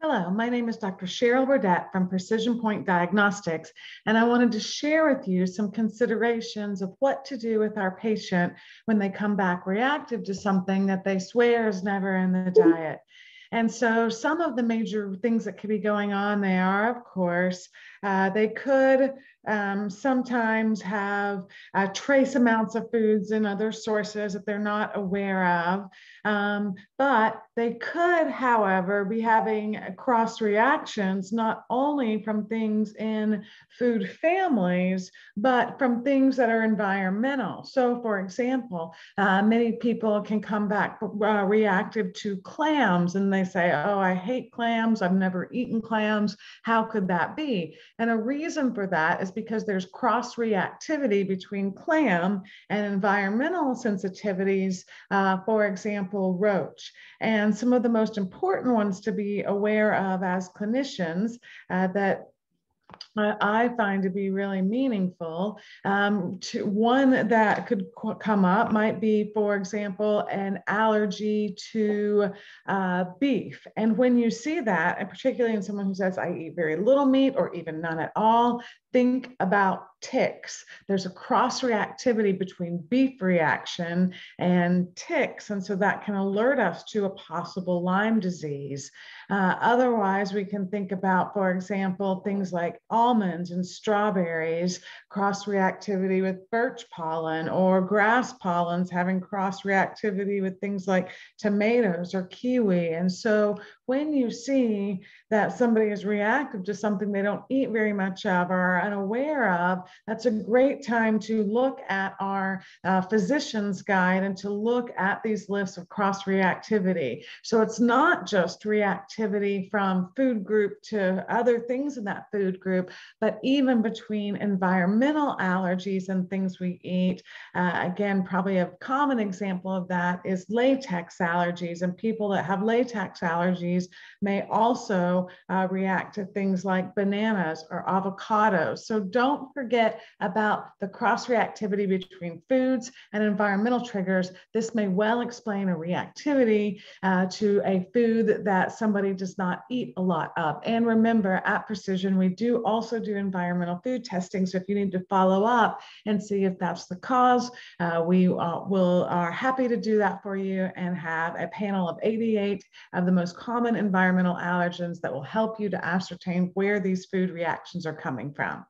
Hello, my name is Dr. Cheryl Burdett from Precision Point Diagnostics, and I wanted to share with you some considerations of what to do with our patient when they come back reactive to something that they swear is never in the diet. And so some of the major things that could be going on there, of course, they could sometimes have trace amounts of foods in other sources that they're not aware of. But they could, however, be having cross reactions, not only from things in food families, but from things that are environmental. So, for example, many people can come back reactive to clams, and they say, oh, I hate clams. I've never eaten clams. How could that be? And a reason for that is because there's cross-reactivity between clam and environmental sensitivities, for example, roach. And some of the most important ones to be aware of as clinicians that I find to be really meaningful. One that could come up might be, for example, an allergy to beef. And when you see that, and particularly in someone who says, I eat very little meat or even none at all, think about ticks. There's a cross-reactivity between beef reaction and ticks, and so that can alert us to a possible Lyme disease. Otherwise, we can think about, for example, things like almonds and strawberries, cross-reactivity with birch pollen, or grass pollens having cross-reactivity with things like tomatoes or kiwi. And so when you see that somebody is reactive to something they don't eat very much of or are unaware of, that's a great time to look at our physician's guide and to look at these lists of cross-reactivity. So it's not just reactivity from food group to other things in that food group, but even between environmental allergies and things we eat. Again, probably a common example of that is latex allergies, and people that have latex allergies may also react to things like bananas or avocados. So don't forget about the cross-reactivity between foods and environmental triggers. This may well explain a reactivity to a food that somebody does not eat a lot of. And remember, at Precision, we do also do environmental food testing. So if you need to follow up and see if that's the cause, we are happy to do that for you and have a panel of 88 of the most common environmental allergens that will help you to ascertain where these food reactions are coming from.